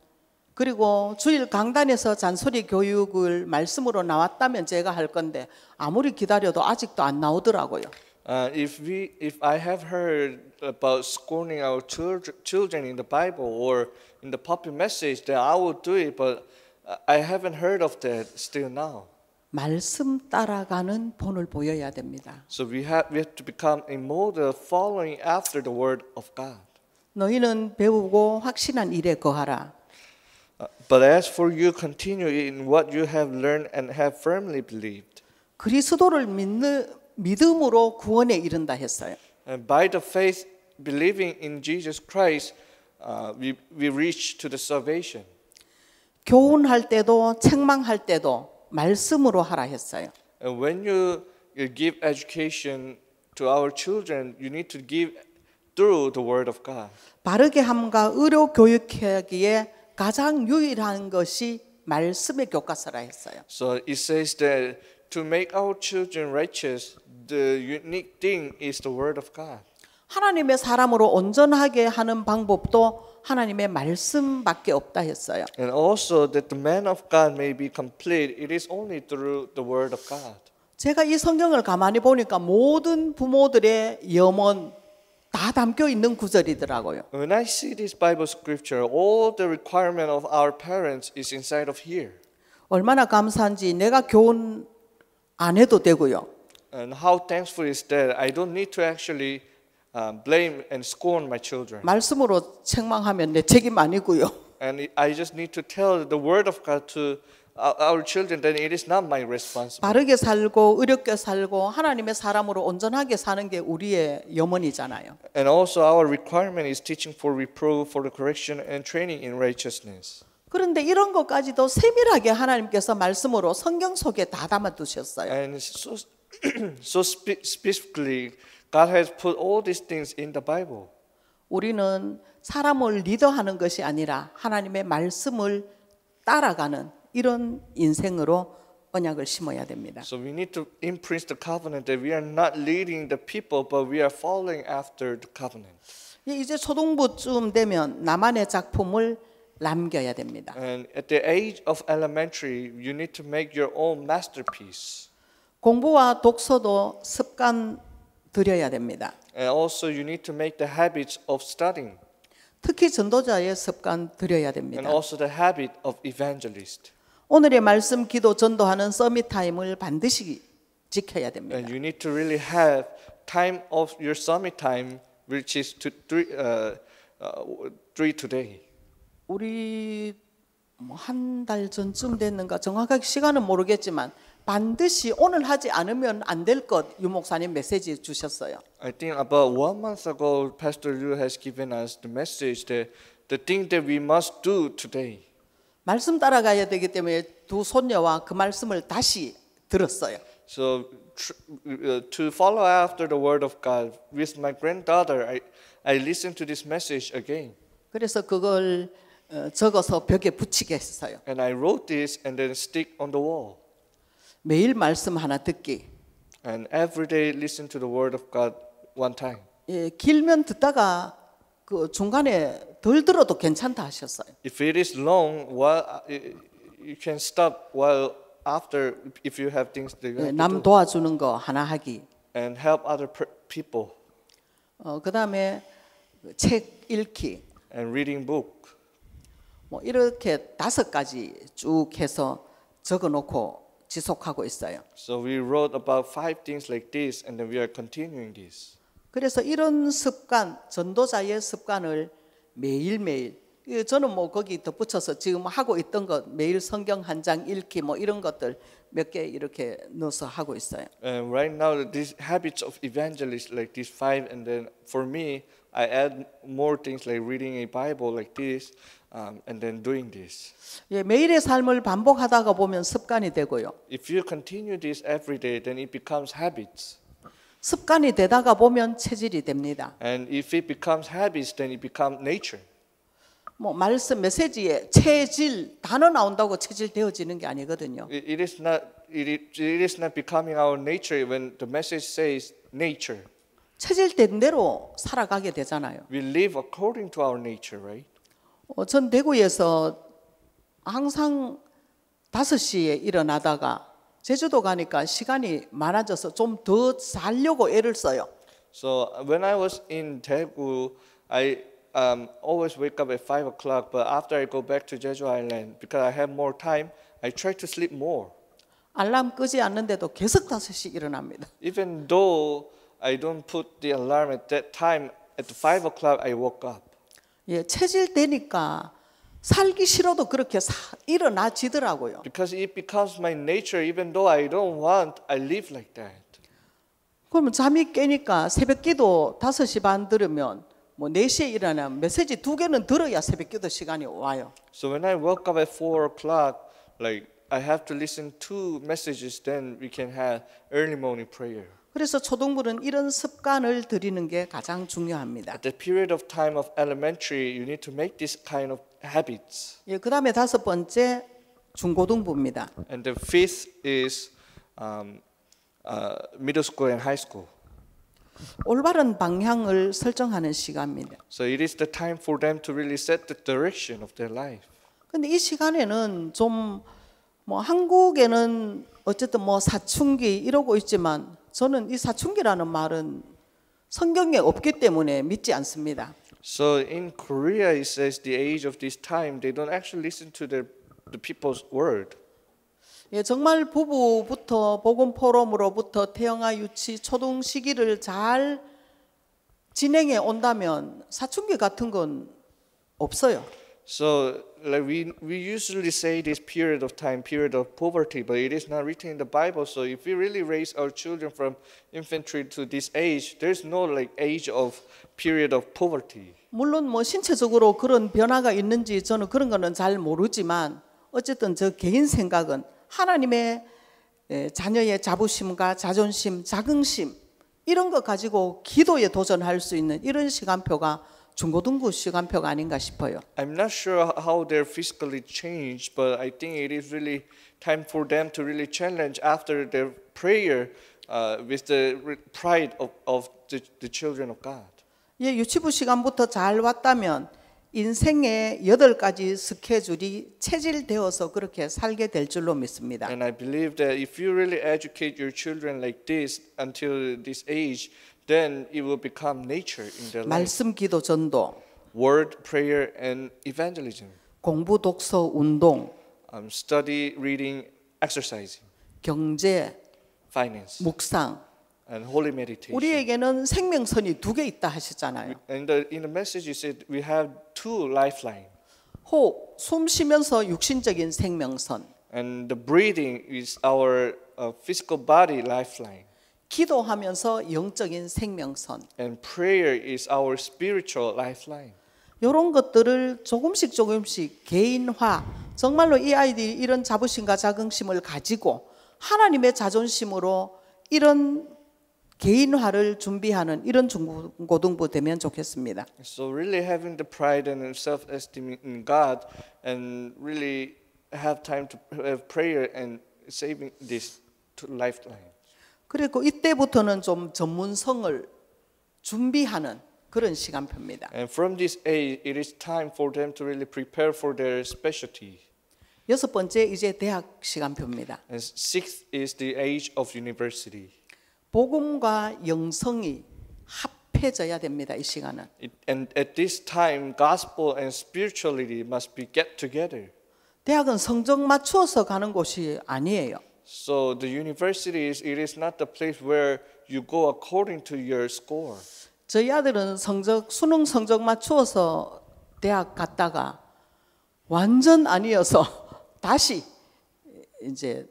그리고 주일 강단에서 잔소리 교육을 말씀으로 나왔다면 제가 할 건데 아무리 기다려도 아직도 안 나오더라고요. If I have heard about scorning our children in the Bible or in the public message, then I will do it. But I haven't heard of that still now. 말씀 따라가는 본을 보여야 됩니다. So we have to become a model following after the word of God. 너희는 배우고 확신한 일에 거하라. But as for you, continue in what you have learned and have firmly believed. 그리스도를 믿음으로 구원에 이른다 했어요. And by the faith believing in Jesus Christ, we reach to the salvation. 교훈할 때도 책망할 때도 말씀으로 하라 했어요. And when you give education to our children, you need to give through the word of God. 바르게 함과 의로 교육하기에 가장 유일한 것이 말씀의 교과서라 했어요. So it says that to make our children righteous, the unique thing is the word of God. 하나님의 사람으로 온전하게 하는 방법도 하나님의 말씀밖에 없다 했어요. And also that the man of God may be complete, it is only through the word of God. 제가 이 성경을 가만히 보니까 모든 부모들의 염원 다 담겨 있는 구절이더라고요. When I see this Bible scripture, all the requirement of our parents is inside of here. 얼마나 감사한지 내가 교훈 안 해도 되고요. And how thankful is that I don't need to actually blame and scorn my children. 말씀으로 책망하면 내 책임 아니고요. And I just need to tell the word of God to our children that it is not my responsibility. 바르게 살고 의롭게 살고 하나님의 사람으로 온전하게 사는 게 우리의 염원이잖아요. And also our requirement is teaching for reproof, for the correction and training in righteousness. 그런데 이런 것까지도 세밀하게 하나님께서 말씀으로 성경 속에 다 담아 두셨어요. And so specifically, God has put all these things in the Bible. 우리는 사람을 리더하는 것이 아니라 하나님의 말씀을 따라가는 이런 인생으로 언약을 심어야 됩니다. So we need to imprint the covenant that we are not leading the people, but we are following after the covenant. 이제 초등부쯤 되면 나만의 작품을 남겨야 됩니다. And at the age of elementary, you need to make your own masterpiece. 공부와 독서도 습관 들여야 됩니다. And also you need to make the habits of studying. 특히 전도자의 습관 들여야 And 됩니다. also the habit of evangelist. 오늘의 말씀 기도 전도하는 서밋 타임을 반드시 지켜야 됩니다. And you need to really have time of your summit time, which is three today. 우리 한 달 전쯤 됐는가 정확하게 시간은 모르겠지만 반드시 오늘 하지 않으면 안 될 것 유 목사님 메시지 주셨어요. I think about 1 month ago, Pastor Liu has given us the message that the thing that we must do today. 말씀 따라가야 되기 때문에 두 손녀와 그 말씀을 다시 들었어요. So to follow after the word of God with my granddaughter, I listened to this message again. 그래서 그걸 적어서 벽에 붙이게 했어요. And I wrote this and then stick on the wall. 매일 말씀 하나 듣기. And every day listen to the word of God one time. 예, 길면 듣다가 그 중간에 덜 들어도 괜찮다 하셨어요. If it is long, you can stop while after if you have things that you have 남 to do. 도와주는 거 하나 하기. And help other people. 그다음에 책 읽기. And reading book. 뭐 이렇게 5가지 쭉 해서 적어놓고 지속하고 있어요. So we wrote about 5 things like this, and then we are continuing this. 그래서 이런 습관, 전도자의 습관을 매일매일, 저는 뭐 거기 덧붙여서 지금 하고 있던 것, 매일 성경 한 장 읽기 뭐 이런 것들 몇 개 이렇게 넣어서 하고 있어요. And right now, these habits of evangelists like these 5, and then for me, I add more things like reading a Bible like this, and then doing this. 예, 매일의 삶을 반복하다가 보면 습관이 되고요. If you continue this every day, then it becomes habits. 습관이 되다가 보면 체질이 됩니다. And if it becomes habits, then it becomes nature. 뭐 말씀 메시지에 체질 단어 나온다고 체질 되어지는 게 아니거든요. It is not becoming our nature when the message says nature. 체질된 대로 살아가게 되잖아요. We live according to our nature, right? 전 대구에서 항상 5시에 일어나다가 제주도 가니까 시간이 많아져서 좀 더 자려고 애를 써요. So when I was in Daegu, I always wake up at 5 o'clock. But after I go back to Jeju Island, because I have more time, I try to sleep more. 알람 끄지 않는데도 계속 5시 일어납니다. Even though I don't put the alarm at that time, at 5 o'clock I woke up. 예, 체질 되니까 살기 싫어도 그렇게 일어나지더라고요. Because it becomes my nature, even though I don't want, I live like that. 그러면 잠이 깨니까 새벽기도 5시 반 들으면 뭐 4시에 일어나면 메시지 2개는 들어야 새벽기도 시간이 와요. So when I woke up at 4 o'clock, like I have to listen 2 messages, then we can have early morning prayer. 그래서 초등부는 이런 습관을 들이는 게 가장 중요합니다. At the period of time of elementary, you need to make this kind of habits. 예, 그다음에 5번째 중고등부입니다. And the 5th is middle school and high school. 올바른 방향을 설정하는 시간입니다. So it is the time for them to really set the direction of their life. 근데 이 시간에는 좀 뭐 한국에는 어쨌든 뭐 사춘기 이러고 있지만 저는 이 사춘기라는 말은 성경에 없기 때문에 믿지 않습니다. So in Korea, it says the age of this time, they don't actually listen to the people's word. 예, 정말 부부부터 복음 포럼으로부터 태영아 유치 초등 시기를 잘 진행해 온다면 사춘기 같은 건 없어요. So like we usually say this period of time, period of poverty, but it is not written in the Bible. So if we really raise our children from infantry to this age, there's no like age of period of poverty. 물론 뭐 신체적으로 그런 변화가 있는지 저는 그런 거는 잘 모르지만 어쨌든 저 개인 생각은 하나님의 자녀의 자부심과 자존심, 자긍심 이런 거 가지고 기도에 도전할 수 있는 이런 시간표가 중고등부 시간표가 아닌가 싶어요. I'm not sure how they're physically changed, but I think it is really time for them to really challenge after their prayer with the pride of the children of God. 예, 유치부 시간부터 잘 왔다면 인생의 8가지 스케줄이 체질되어서 그렇게 살게 될 줄로 믿습니다. And I believe that if you really educate your children like this until this age, then it will become nature in their life. 말씀, 기도, 전도, Word, prayer, and evangelism. 공부, 독서, 운동, Study, reading, exercising, 경제, finance, 묵상. and holy meditation. 우리에게는 생명선이 2개 있다 하셨잖아요. And in the message you said we have 2 lifelines. 호흡, 숨 쉬면서 육신적인 생명선. And the breathing is our physical body lifeline. 기도하면서 영적인 생명선. And prayer is our spiritual lifeline. 이런 것들을 조금씩 개인화. 정말로 이 아이들이 이런 자부심과 자긍심을 가지고 하나님의 자존심으로 이런 개인화를 준비하는 이런 중고등부 되면 좋겠습니다. So really having the pride and self-esteem in God and really have time to have prayer and saving this lifeline. 그리고 이때부터는 좀 전문성을 준비하는 그런 시간표입니다. And from this age, it is time for them to really prepare for their specialty. 6번째 이제 대학 시간표입니다. And 6th is the age of university. 복음과 영성이 합해져야 됩니다. 이 시간은. And at this time, gospel and spirituality must be get together. 대학은 성적 맞추어서 가는 곳이 아니에요. So the university it is not the place where you go according to your score. 저희 아들은 수능 성적 맞추어서 대학 갔다가 완전 아니어서 다시 이제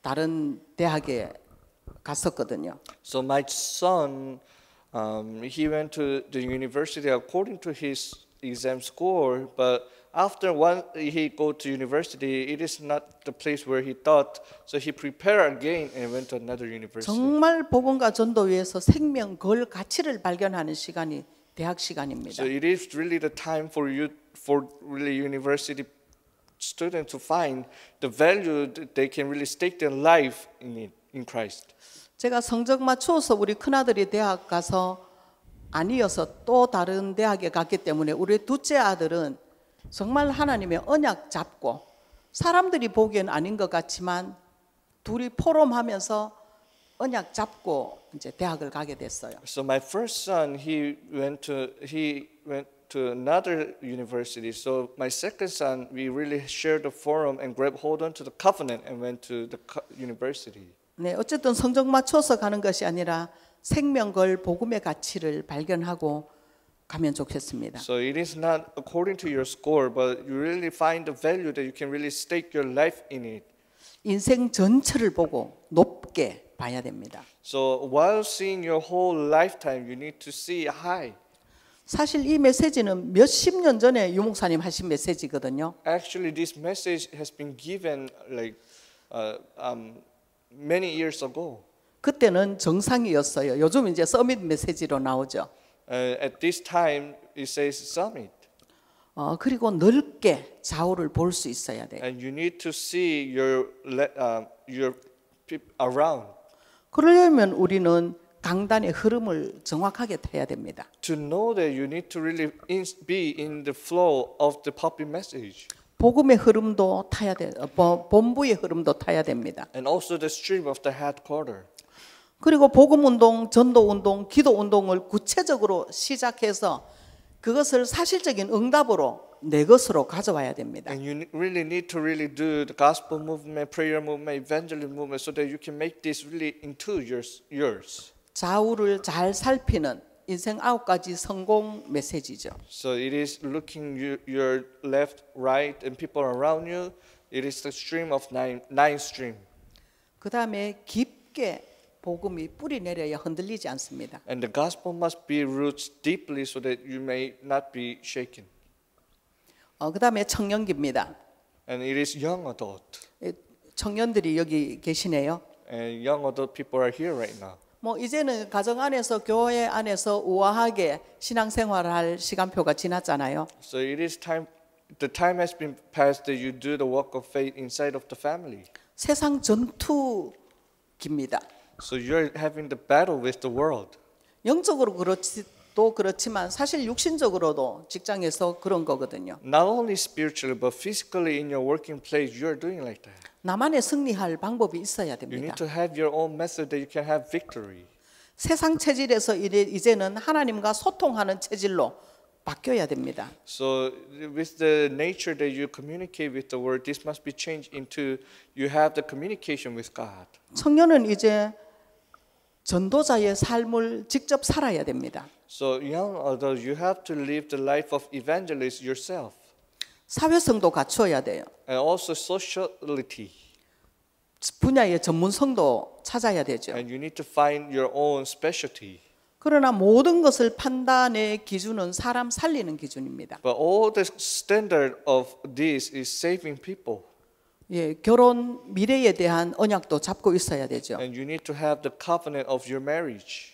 다른 대학에 갔었거든요. So my son, he went to the university according to his exam score, but after he go to university, it is not the place where he thought. So he prepared again and went to another university. 정말 복음과 전도 위에서 생명 걸 가치를 발견하는 시간이 대학 시간입니다. So it is really the time for really university students to find the value that they can really stake their life in Christ. 제가 성적 맞추어서 우리 큰아들이 대학 가서 아니어서 또 다른 대학에 갔기 때문에 우리 둘째 아들은 정말 하나님의 언약 잡고 사람들이 보기엔 아닌 것 같지만 둘이 포럼하면서 언약 잡고 이제 대학을 가게 됐어요. So my first son, he went to another university. So my second son, we really shared the forum and grabbed hold on to the covenant and went to the university. 네, 어쨌든 성적 맞춰서 가는 것이 아니라 생명 걸 복음의 가치를 발견하고 가면 좋겠습니다. So it is not according to your score, but you really find the value that you can really stake your life in it. 인생 전체를 보고 높게 봐야 됩니다. So while seeing your whole lifetime, you need to see high. 사실 이 메시지는 몇십 년 전에 유 목사님 하신 메시지거든요. Actually, this message has been given like many years ago. 그때는 정상이었어요. 요즘 이제 서밋 메시지로 나오죠. At this time, it says summit. 그리고 넓게 좌우를 볼 수 있어야 돼요. And you need to see your people around. 그러려면 우리는 강단의 흐름을 정확하게 타야 됩니다. To know that you need to really be in the flow of the public message. 복음의 흐름도 타야 돼. 본부의 흐름도 타야 됩니다. And also the stream of the headquarter. 그리고 복음 운동, 전도 운동, 기도 운동을 구체적으로 시작해서 그것을 사실적인 응답으로 내 것으로 가져와야 됩니다. And you really need to really do the gospel movement, prayer movement, evangelism movement, so that you can make this really into yours. 좌우를 잘 살피는 인생 9가지 성공 메시지죠. So it is looking your left, right, and people around you. It is the stream of nine stream. 그 다음에 깊게 복음이 뿌리 내려야 흔들리지 않습니다. And the gospel must be rooted deeply so that you may not be shaken. 그 다음에 청년기입니다. And it is young adult. 청년들이 여기 계시네요. And young adult people are here right now. 뭐 이제는 가정 안에서 교회 안에서 우아하게 신앙생활을 할 시간표가 지났잖아요. So it is time. The time has been passed that you do the work of faith inside of the family. 세상 전투기입니다. So you're having the battle with the world. 영적으로 그렇지만 사실 육신적으로도 직장에서 그런 거거든요. Not only spiritually, but physically in your working place, you're doing like that. 나만의 승리할 방법이 있어야 You 됩니다. need to have your own method that you can have victory. 세상 체질에서 이제는 하나님과 소통하는 체질로 바뀌어야 됩니다. So with the nature that you communicate with the world, this must be changed into you have the communication with God. 청년은 이제 전도자의 삶을 직접 살아야 됩니다. So young adults, you have to live the life of evangelist yourself. 사회성도 갖추어야 돼요. And also sociality. 분야의 전문성도 찾아야 되죠. And you need to find your own specialty. 그러나 모든 것을 판단의 기준은 사람 살리는 기준입니다. But all the standard of this is saving people. 예, 결혼 미래에 대한 언약도 잡고 있어야 되죠. And you need to have the covenant of your marriage.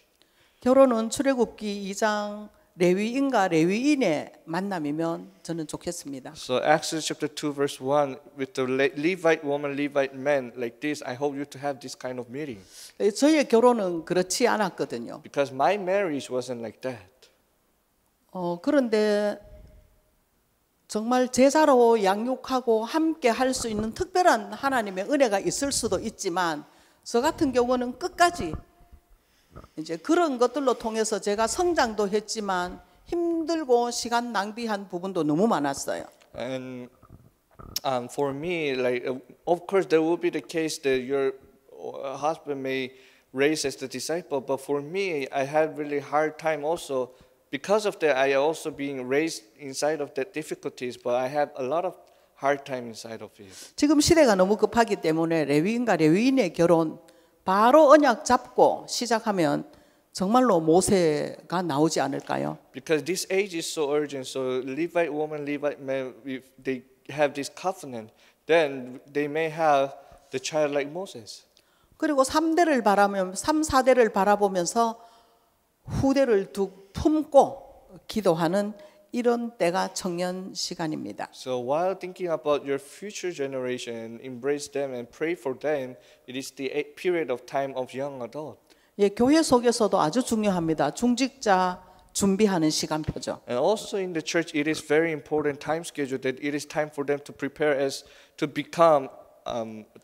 결혼은 출애굽기 2장 레위인과 레위인의 만남이면 저는 좋겠습니다. So Exodus chapter 2 verse 1 with the Levite woman, Levite man like this, I hope you to have this kind of meeting. 저의 결혼은 그렇지 않았거든요. Because my marriage wasn't like that. 그런데 정말 제자로 양육하고 함께 할 수 있는 특별한 하나님의 은혜가 있을 수도 있지만 저 같은 경우는 끝까지 이제 그런 것들로 통해서 제가 성장도 했지만 힘들고 시간 낭비한 부분도 너무 많았어요. And for me, like of course there will be the case that your husband may raise as the disciple, but for me, I had really hard time also. Because of that, I also being raised inside of that difficulties, but I have a lot of hard time inside of it. 지금 시대가 너무 급하기 때문에 레위인과 레위인의 결혼 바로 언약 잡고 시작하면 정말로 모세가 나오지 않을까요? Because this age is so urgent, so Levite woman, Levite man, if they have this covenant, then they may have the child like Moses. 그리고 3대를 바라면 3, 4대를 바라보면서 후대를 품고 기도하는 이런 때가 청년 시간입니다. So while thinking about your future generation, embrace them and pray for them, it is the period of time of young adult. 예, 교회 속에서도 아주 중요합니다. 중직자, 준비하는 시간표죠. And also in the church, it is very important time schedule that it is time for them to prepare as to become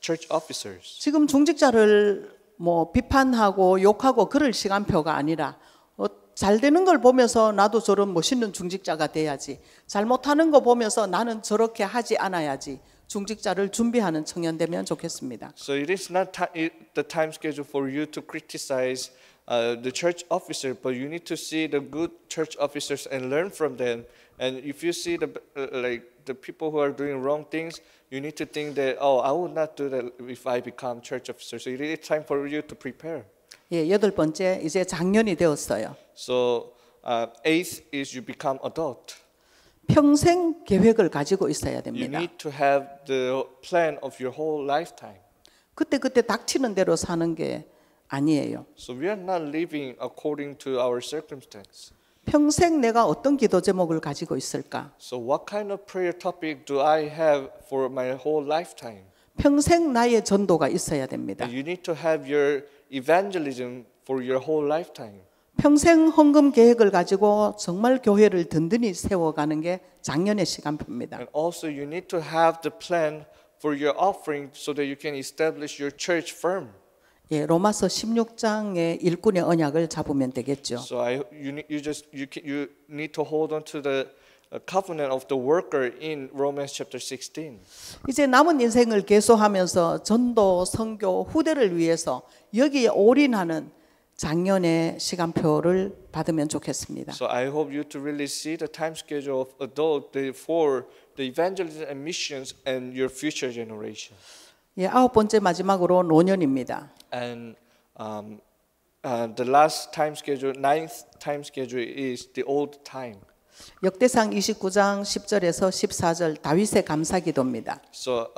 church officers. 지금 중직자를 뭐 비판하고 욕하고 그럴 시간표가 아니라 잘 되는 걸 보면서 나도 저런 멋있는 중직자가 돼야지. 잘못하는 거 보면서 나는 저렇게 하지 않아야지. 중직자를 준비하는 청년 되면 좋겠습니다. So it is not the time schedule for you to criticize the church officer, but you need to see the good church officers and learn from them. And if you see the the people who are doing wrong things, you need to think that I would not do that if I become church officer. So it is time for you to prepare. 예, 8번째 이제 장년이 되었어요. So eighth is you become adult. 평생 계획을 가지고 있어야 You 됩니다. need to have the plan of your whole lifetime. 그때 닥치는 대로 사는 게 아니에요. So we are not living according to our circumstance. 평생 내가 어떤 기도 제목을 가지고 있을까? So what kind of prayer topic do I have for my whole lifetime? 평생 나의 전도가 있어야 됩니다. You need to have your evangelism for your whole lifetime. 평생 헌금 계획을 가지고 정말 교회를 든든히 세워가는 게 작년의 시간표입니다. And also you need to have the plan for your offering so that you can establish your church firm. 예, 로마서 16장의 일꾼의 언약을 잡으면 되겠죠. So you need to hold on to the covenant of the worker in Romans chapter 16. 이제 남은 인생을 계속하면서 전도, 선교, 후대를 위해서 여기에 올인하는 작년의 시간표를 받으면 좋겠습니다. So I hope you to really see the time schedule of adult for the evangelism and missions and your future generation. 예, 9번째 마지막으로 노년입니다. And the last time schedule, ninth time schedule is the old time. 역대상 29장 10절에서 14절 다윗의 감사기도입니다. So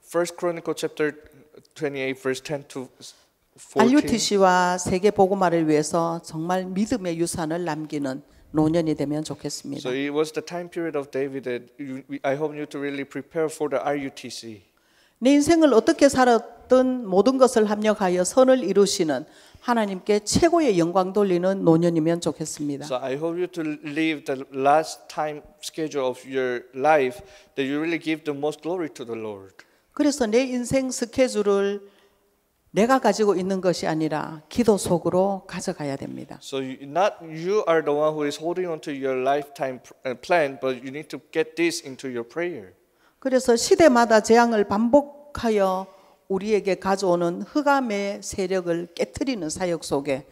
First Chronicle chapter 28 verse 10 to 14. RUTC와 세계 복음화를 위해서 정말 믿음의 유산을 남기는 노년이 되면 좋겠습니다. So it was the time period of David that I hope you to really prepare for the RUTC. 내 인생을 어떻게 살았든 모든 것을 합력하여 선을 이루시는 하나님께 최고의 영광 돌리는 노년이면 좋겠습니다. So I hope you to live the last time schedule of your life that you really give the most glory to the Lord. 그래서 내 인생 스케줄을 내가 가지고 있는 것이 아니라 기도 속으로 가져가야 됩니다. So not you are the one who is holding on to your lifetime plan, but you need to get this into your prayer. 그래서 시대마다 재앙을 반복하여 우리에게 가져오는 흑암의 세력을 깨트리는 사역 속에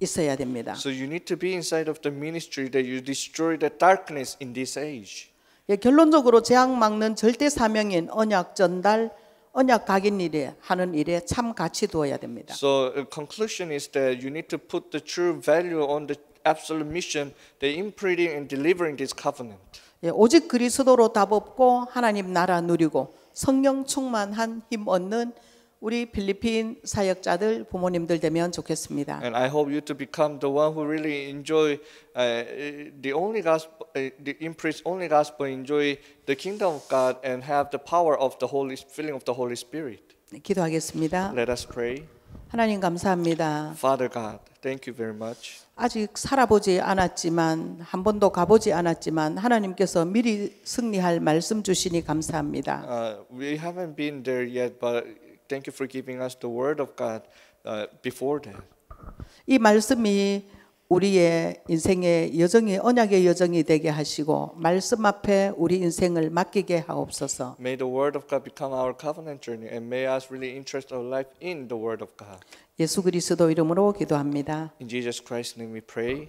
있어야 됩니다. So you need to be inside of the ministry that you destroy the darkness in this age. 예, 결론적으로 재앙 막는 절대 사명인 언약 전달, 언약 각인 일에 하는 일에 참 가치 두어야 됩니다. So the conclusion is that you need to put the true value on the absolute mission, the imprinting and delivering this covenant. 예, 오직 그리스도로 답 없고 하나님 나라 누리고 성령 충만한 힘 얻는 우리 필리핀 사역자들 부모님들 되면 좋겠습니다. And I hope you to become the one who really enjoy the only gospel, the impress only gospel, enjoy the kingdom of God and have the power of the Holy filling of the Holy Spirit. 네, 기도하겠습니다. Let us pray. 하나님 감사합니다. Father God, thank you very much. 아직 살아보지 않았지만 한 번도 가보지 않았지만 하나님께서 미리 승리할 말씀 주시니 감사합니다. We haven't been there yet, but thank you for giving us the word of God before that. 이 말씀이 우리의 인생의 여정이 언약의 여정이 되게 하시고 말씀 앞에 우리 인생을 맡기게 하옵소서. May the word of God become our covenant journey, and may us really interest our life in the word of God. 예수 그리스도 이름으로 기도합니다. In Jesus Christ's name we pray.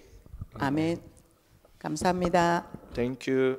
아멘. 감사합니다. Thank you.